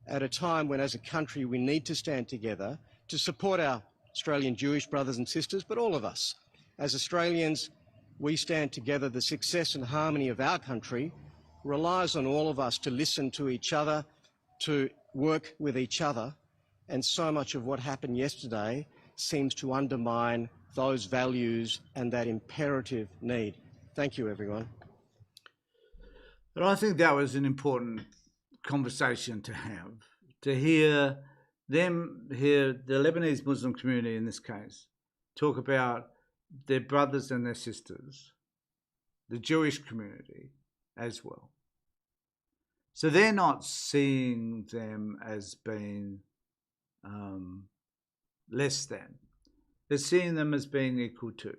at a time when, as a country, we need to stand together to support our Australian Jewish brothers and sisters, but all of us. As Australians, we stand together. The success and harmony of our country relies on all of us to listen to each other, to work with each other, and so much of what happened yesterday seems to undermine those values and that imperative need. Thank you, everyone. But I think that was an important conversation to have, to hear the Lebanese Muslim community in this case, talk about their brothers and their sisters, the Jewish community as well. So they're not seeing them as being less than. They're seeing them as being equal to.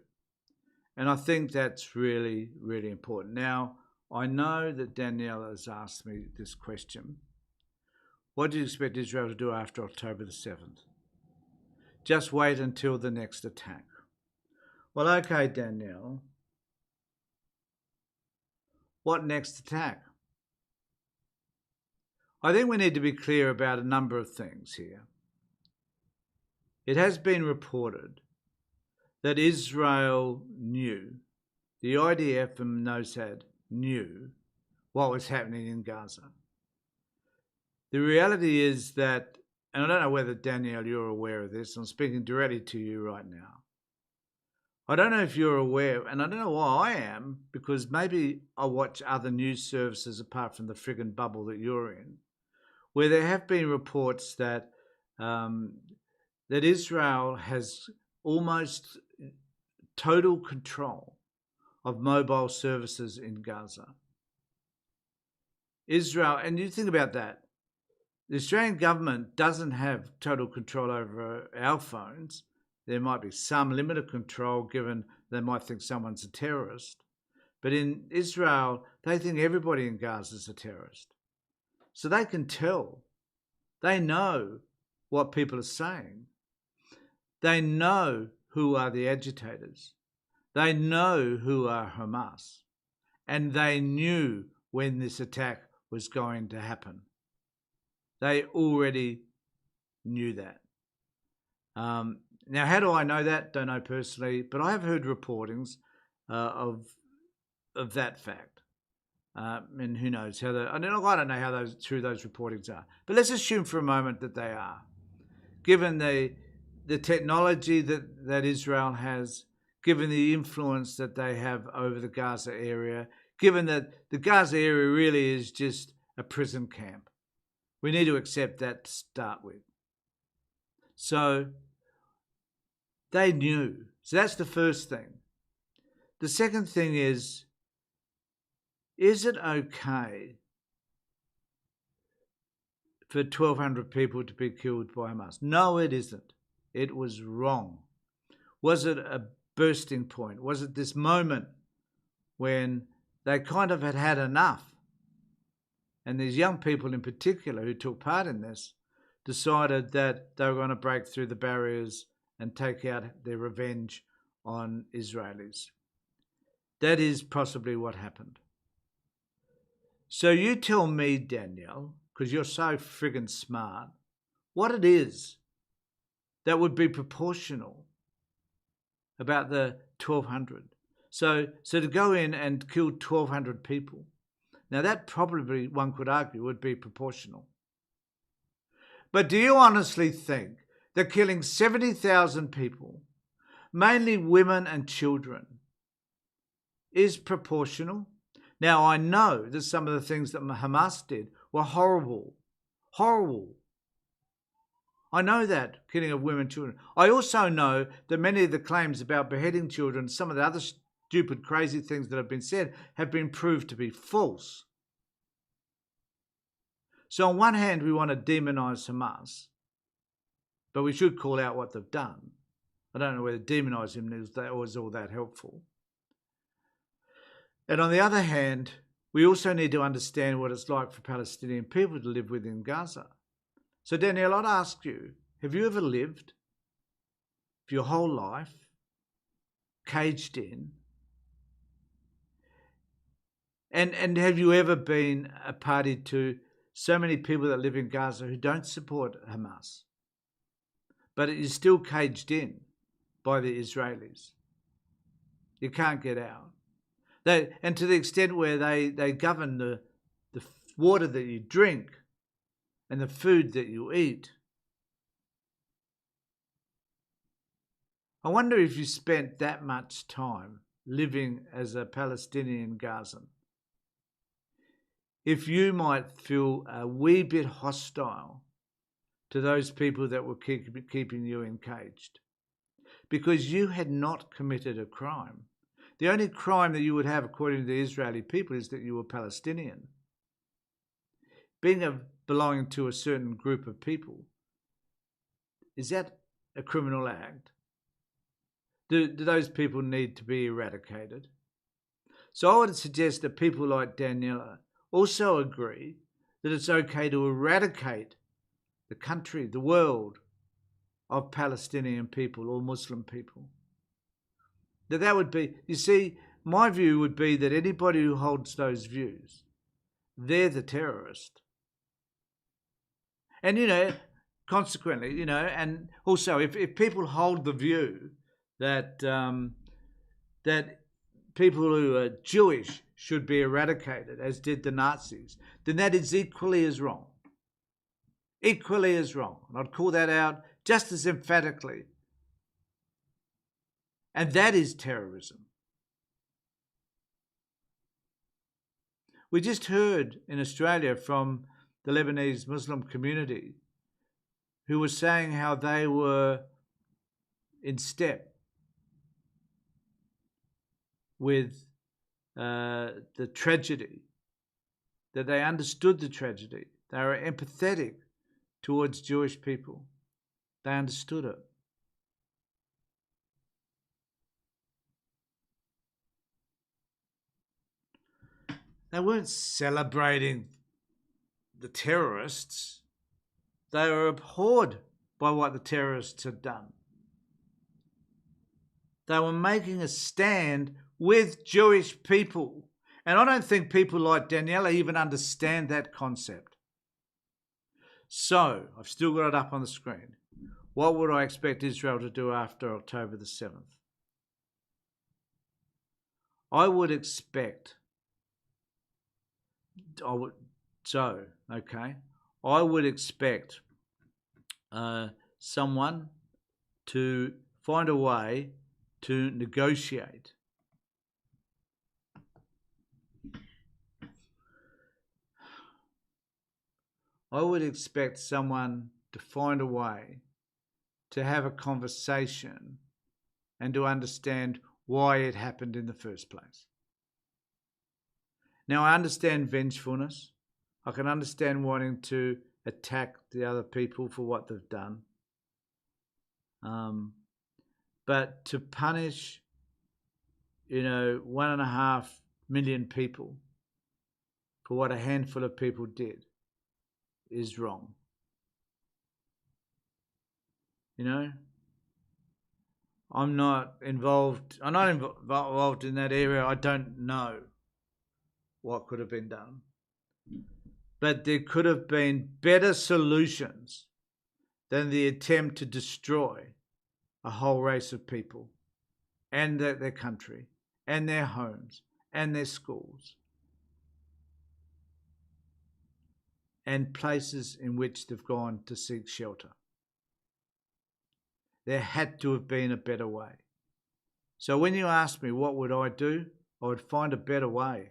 And I think that's really, really important. Now, I know that Danielle has asked me this question. What do you expect Israel to do after October the 7th? Just wait until the next attack. Well, okay, Danielle. What next attack? I think we need to be clear about a number of things here. It has been reported that Israel knew, the IDF and Mossad knew what was happening in Gaza. The reality is that, and I don't know whether, Danielle, you're aware of this, I'm speaking directly to you right now. I don't know if you're aware, and I don't know why I am, because maybe I watch other news services apart from the friggin' bubble that you're in, where there have been reports that that Israel has almost total control of mobile services in Gaza. Israel, and you think about that, the Australian government doesn't have total control over our phones. There might be some limited control given they might think someone's a terrorist. But in Israel, they think everybody in Gaza is a terrorist. So they can tell. They know what people are saying. They know who are the agitators. They know who are Hamas. And they knew when this attack was going to happen. They already knew that. Now, how do I know that? Don't know personally, but I have heard reportings of that fact. And who knows how I don't know how true those reportings are. But let's assume for a moment that they are. Given the technology that Israel has, given the influence that they have over the Gaza area, given that the Gaza area really is just a prison camp. We need to accept that to start with. So they knew. So that's the first thing. The second thing is it okay for 1,200 people to be killed by Hamas? No, it isn't. It was wrong. Was it a bursting point? Was it this moment when they kind of had enough? And these young people in particular who took part in this decided that they were going to break through the barriers and take out their revenge on Israelis. That is possibly what happened. So you tell me, Danielle, because you're so friggin' smart, what it is that would be proportional about the 1,200. So to go in and kill 1,200 people, now that probably, one could argue, would be proportional. But do you honestly think that killing 70,000 people, mainly women and children, is proportional? Now, I know that some of the things that Hamas did were horrible. Horrible. I know that, killing of women and children. I also know that many of the claims about beheading children, some of the other stupid, crazy things that have been said, have been proved to be false. So on one hand, we want to demonise Hamas, but we should call out what they've done. I don't know whether demonising them was all that helpful. And on the other hand, we also need to understand what it's like for Palestinian people to live within Gaza. So Danielle, I'd ask you, have you ever lived for your whole life caged in? And have you ever been a party to so many people that live in Gaza who don't support Hamas, but it is still caged in by the Israelis? You can't get out. And to the extent where they govern the water that you drink and the food that you eat. I wonder if you spent that much time living as a Palestinian Gazan, if you might feel a wee bit hostile to those people that were keeping you encaged, because you had not committed a crime. The only crime that you would have, according to the Israeli people, is that you were Palestinian. Belonging to a certain group of people, is that a criminal act? Do those people need to be eradicated? So I would suggest that people like Daniela also agree that it's okay to eradicate the country, the world of Palestinian people or Muslim people. That would be, you see, my view would be that anybody who holds those views, they're the terrorist. And, consequently, and also if people hold the view that that people who are Jewish should be eradicated, as did the Nazis, then that is equally as wrong. Equally as wrong. And I'd call that out just as emphatically. And that is terrorism. We just heard in Australia from the Lebanese Muslim community who were saying how they were in step with the tragedy, that they understood the tragedy. They were empathetic towards Jewish people. They understood it. They weren't celebrating the terrorists. They were abhorred by what the terrorists had done. They were making a stand with Jewish people. And I don't think people like Daniela even understand that concept. So, I've still got it up on the screen. What would I expect Israel to do after October the 7th? I would expect, I would expect someone to find a way to negotiate. I would expect someone to find a way to have a conversation and to understand why it happened in the first place. Now, I understand vengefulness. I can understand wanting to attack the other people for what they've done. But to punish, 1.5 million people for what a handful of people did is wrong. I'm not involved in that area. I don't know what could have been done. But there could have been better solutions than the attempt to destroy a whole race of people and their country and their homes and their schools and places in which they've gone to seek shelter. There had to have been a better way. So when you ask me what would I do, I would find a better way.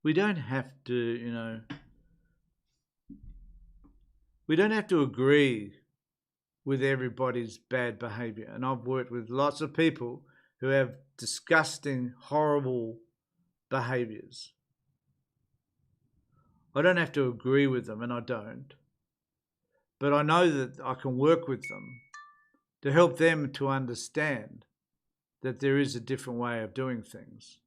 We don't have to, we don't have to agree with everybody's bad behaviour. And I've worked with lots of people who have disgusting, horrible behaviours. I don't have to agree with them, and I don't. But I know that I can work with them to help them to understand that there is a different way of doing things.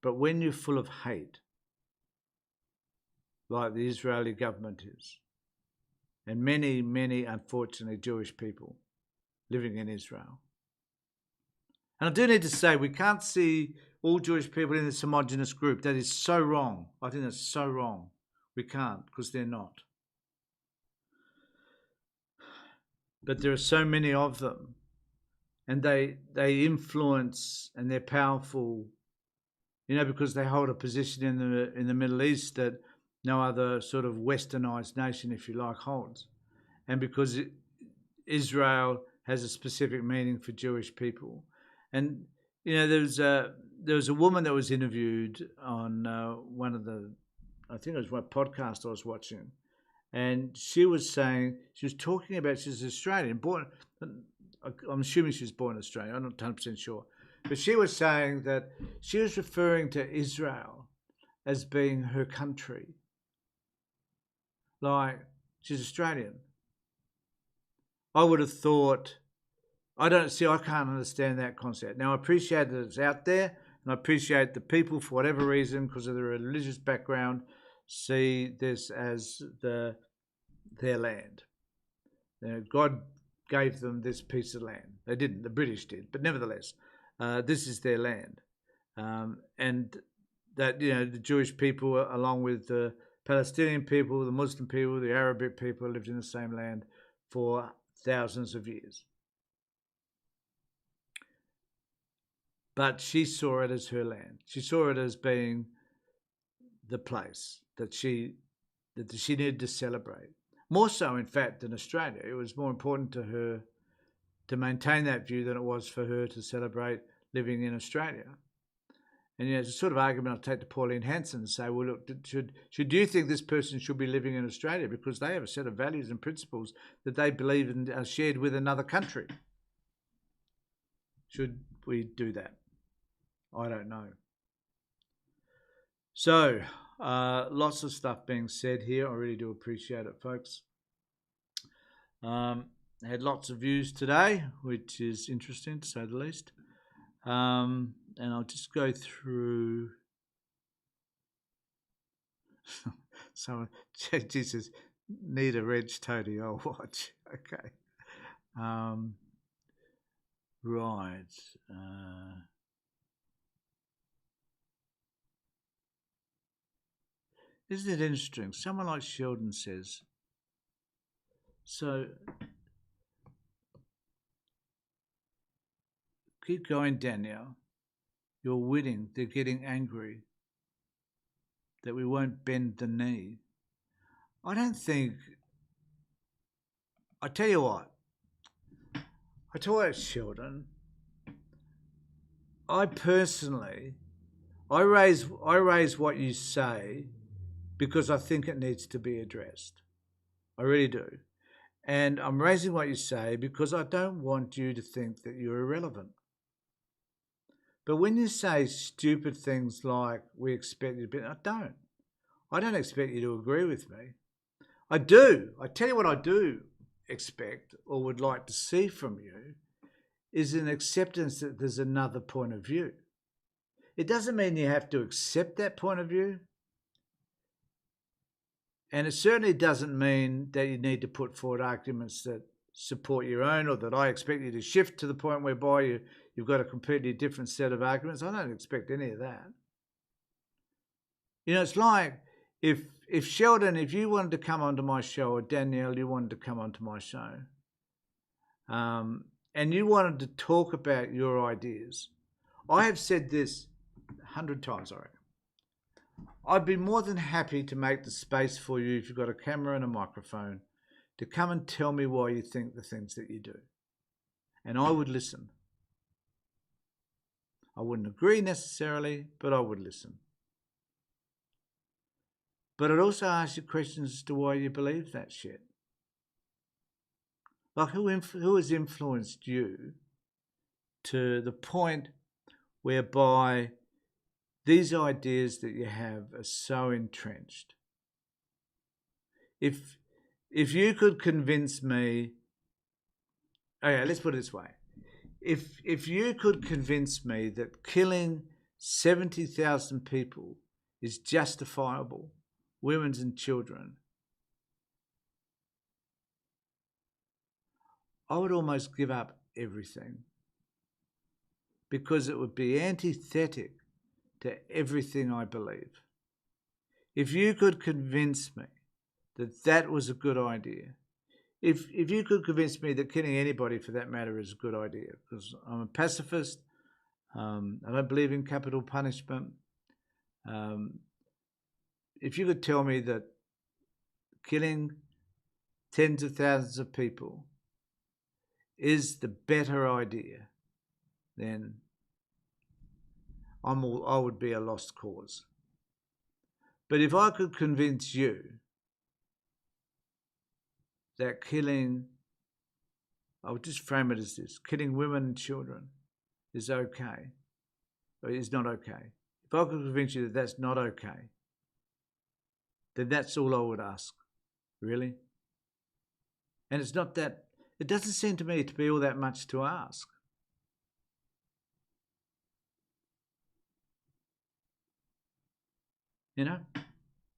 But when you're full of hate, like the Israeli government is, and many, many, unfortunately, Jewish people living in Israel. And I do need to say, we can't see all Jewish people in this homogenous group. That is so wrong. I think that's so wrong. We can't, because they're not. But there are so many of them, and they influence, and they're powerful because they hold a position in the Middle East that no other sort of westernized nation, if you like, holds, and because Israel has a specific meaning for Jewish people. And there was a woman that was interviewed on one of the, I think it was one podcast I was watching, and she was talking about, she's Australian, born, I'm assuming she was born in Australia, I'm not 100% sure, but she was saying that she was referring to Israel as being her country. Like, she's Australian. I would have thought, I can't understand that concept. Now, I appreciate that it's out there, and I appreciate the people, for whatever reason, because of their religious background, see this as their land. God gave them this piece of land. They didn't, the British did, but nevertheless, this is their land. And that, the Jewish people, along with the Palestinian people, the Muslim people, the Arabic people, lived in the same land for thousands of years. But she saw it as her land. She saw it as being the place that she needed to celebrate. More so, in fact, than Australia. It was more important to her to maintain that view than it was for her to celebrate living in Australia. And it's a sort of argument I'll take to Pauline Hanson and say, well, look, should you think this person should be living in Australia because they have a set of values and principles that they believe in are shared with another country? Should we do that? I don't know. So, lots of stuff being said here. I really do appreciate it, folks. I had lots of views today, which is interesting to say the least. And I'll just go through. Someone, Jesus, need a Reg Toady, I'll watch. Okay. Right. Isn't it interesting? Someone like Sheldon says, so keep going, Danielle. You're winning. They're getting angry that we won't bend the knee. I don't think. I tell you what, Sheldon. I personally, I raise what you say because I think it needs to be addressed. I really do. And I'm raising what you say because I don't want you to think that you're irrelevant. But when you say stupid things like we expect you to be, I don't. I don't expect you to agree with me. I do. I tell you what I do expect or would like to see from you is an acceptance that there's another point of view. It doesn't mean you have to accept that point of view. And it certainly doesn't mean that you need to put forward arguments that support your own or that I expect you to shift to the point whereby you've got a completely different set of arguments. I don't expect any of that. It's like if Sheldon, if you wanted to come onto my show, or Danielle, you wanted to come onto my show, and you wanted to talk about your ideas. I have said this 100 times, I reckon. I'd be more than happy to make the space for you if you've got a camera and a microphone to come and tell me why you think the things that you do. And I would listen. I wouldn't agree necessarily, but I would listen. But I'd also ask you questions as to why you believe that shit. Like who has influenced you to the point whereby these ideas that you have are so entrenched? If you could convince me, okay, let's put it this way. If you could convince me that killing 70,000 people is justifiable, women and children, I would almost give up everything because it would be antithetic to everything I believe. If you could convince me that that was a good idea, if you could convince me that killing anybody for that matter is a good idea, because I'm a pacifist, I don't believe in capital punishment, If you could tell me that killing tens of thousands of people is the better idea, then I would be a lost cause. But if I could convince you that killing, I would just frame it as this, killing women and children is okay, or is not okay. If I could convince you that that's not okay, then that's all I would ask, really. And it's not that, it doesn't seem to me to be all that much to ask. You know,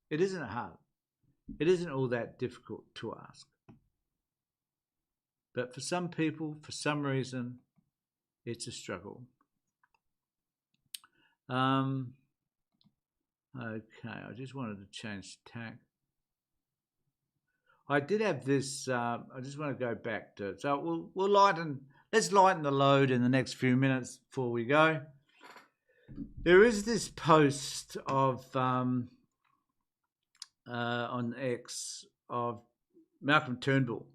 it isn't hard. It isn't all that difficult to ask. But for some people, for some reason, it's a struggle. Okay, I just wanted to change tack. I did have this, I just want to go back to it. So let's lighten the load in the next few minutes before we go. There is this post of on X of Malcolm Turnbull,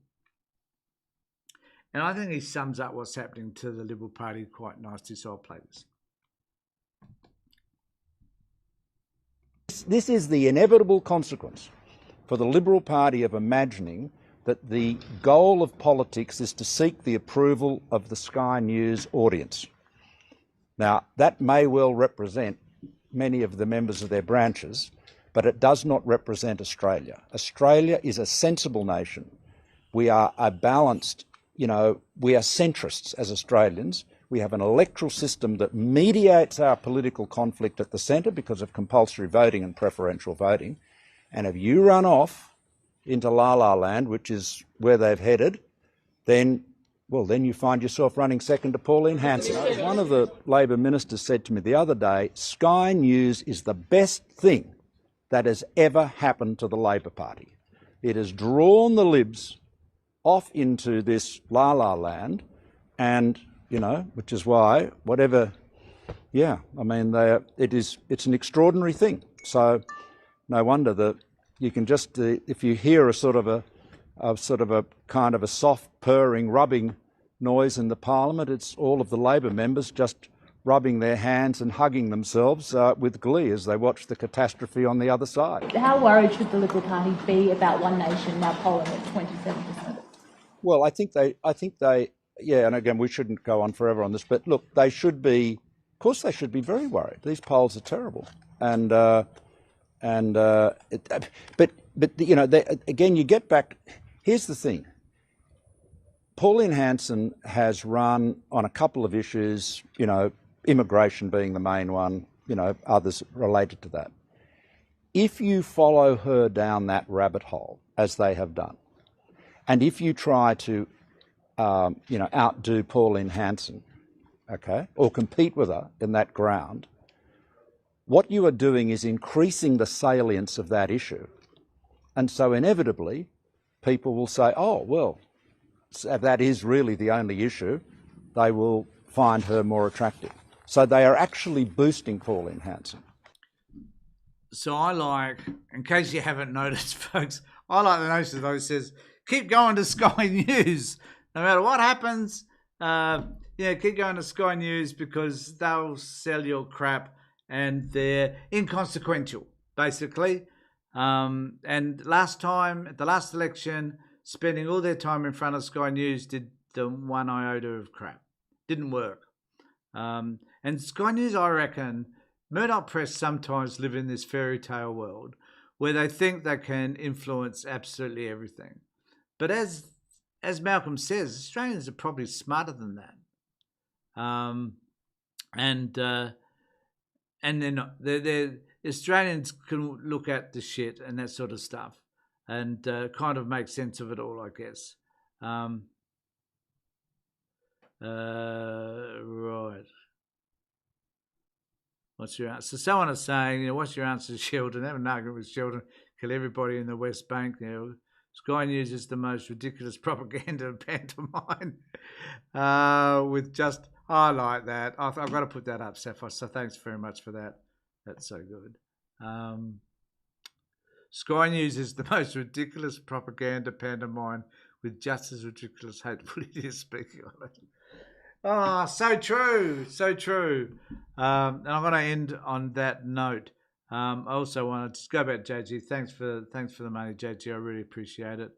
and I think he sums up what's happening to the Liberal Party quite nicely. So I'll play this. This is the inevitable consequence for the Liberal Party of imagining that the goal of politics is to seek the approval of the Sky News audience. Now, that may well represent many of the members of their branches, but it does not represent Australia. Australia is a sensible nation. We are a balanced, we are centrists as Australians. We have an electoral system that mediates our political conflict at the centre because of compulsory voting and preferential voting. And if you run off into La La Land, which is where they've headed, then you find yourself running second to Pauline Hanson. One of the Labor ministers said to me the other day, Sky News is the best thing that has ever happened to the Labor Party. It has drawn the Libs off into this La La Land, and, which is why, it's an extraordinary thing. So no wonder that you can just, if you hear a sort of a kind of a soft purring, rubbing noise in the Parliament, it's all of the Labor members just rubbing their hands and hugging themselves with glee as they watch the catastrophe on the other side. How worried should the Liberal Party be about One Nation now polling at 27%? Well, I think they, and again, we shouldn't go on forever on this, but look, they should be, of course they should be very worried. These polls are terrible. Again, you get back, here's the thing. Pauline Hanson has run on a couple of issues, immigration being the main one, others related to that. If you follow her down that rabbit hole, as they have done, and if you try to, outdo Pauline Hanson, okay, or compete with her in that ground, what you are doing is increasing the salience of that issue. And so inevitably, people will say, oh, well, that is really the only issue. They will find her more attractive. So they are actually boosting Pauline Hanson. So I like, in case you haven't noticed, folks, I like the notion of those says, keep going to Sky News. No matter what happens, keep going to Sky News because they'll sell your crap and they're inconsequential, basically. And last time, at the last election, spending all their time in front of Sky News did the one iota of crap. Didn't work. And Sky News, I reckon, Murdoch Press sometimes live in this fairy tale world where they think they can influence absolutely everything. But as Malcolm says, Australians are probably smarter than that. And they're not. They're Australians can look at the shit and that sort of stuff and kind of make sense of it all, I guess. Right. What's your answer? So someone is saying, what's your answer to Sheldon? Have an argument with Sheldon, kill everybody in the West Bank. Sky News is the most ridiculous propaganda pantomime with just, I like that. I've got to put that up, Sapphire, so thanks very much for that. That's so good. Sky News is the most ridiculous propaganda pantomime with just as ridiculous hateful idiots speaking on it. Oh, so true, so true. And I'm going to end on that note. I also want to just go back to JG. Thanks for the money, JG. I really appreciate it.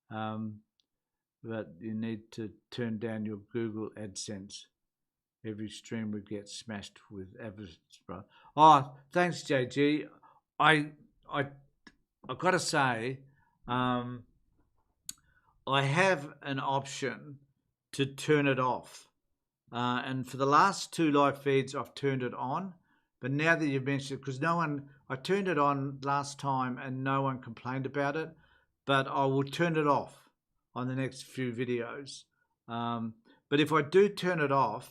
But you need to turn down your Google AdSense. Every stream would get smashed with advertisements. Oh, thanks, JG. I've got to say, I have an option to turn it off. And for the last 2 live feeds, I've turned it on. But now that you've mentioned it, because I turned it on last time and no one complained about it. But I will turn it off on the next few videos. But if I do turn it off,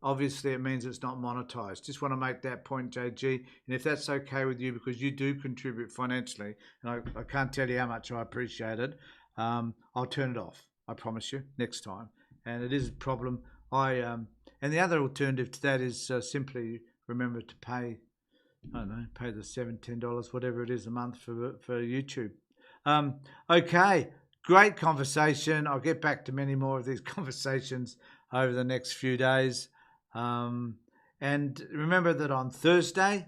obviously it means it's not monetized. Just want to make that point, JG. And if that's okay with you, because you do contribute financially, and I can't tell you how much I appreciate it, I'll turn it off. I promise you, next time. And it is a problem. And the other alternative to that is simply remember to pay, I don't know, pay the $7, $10, whatever it is a month for YouTube. Okay, great conversation. I'll get back to many more of these conversations over the next few days. And remember that on Thursday,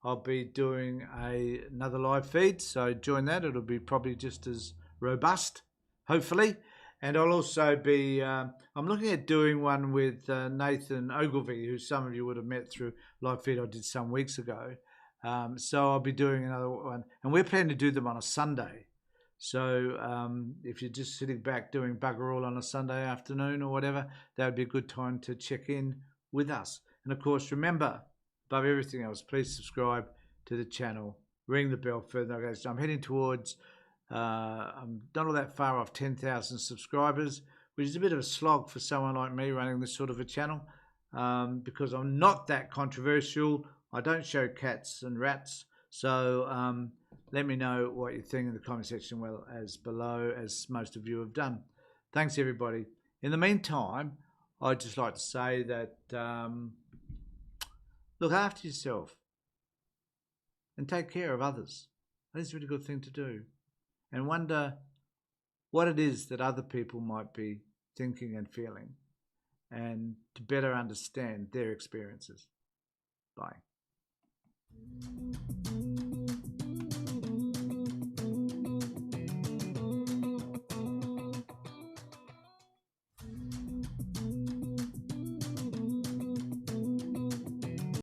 I'll be doing another live feed. So join that. It'll be probably just as robust, hopefully. And I'll also be, I'm looking at doing one with Nathan Ogilvie, who some of you would have met through live feed I did some weeks ago. So I'll be doing another one. And we're planning to do them on a Sunday. So if you're just sitting back doing bugger all on a Sunday afternoon or whatever, that would be a good time to check in with us. And of course, remember, above everything else, please subscribe to the channel, ring the bell further. Okay, so I'm heading towards, I'm not all that far off 10,000 subscribers, which is a bit of a slog for someone like me running this sort of a channel, because I'm not that controversial. I don't show cats and rats. So let me know what you think in the comment section, well as below, as most of you have done. Thanks, everybody. In the meantime, I'd just like to say that look after yourself and take care of others. That's a really good thing to do. And wonder what it is that other people might be thinking and feeling, and to better understand their experiences. Bye.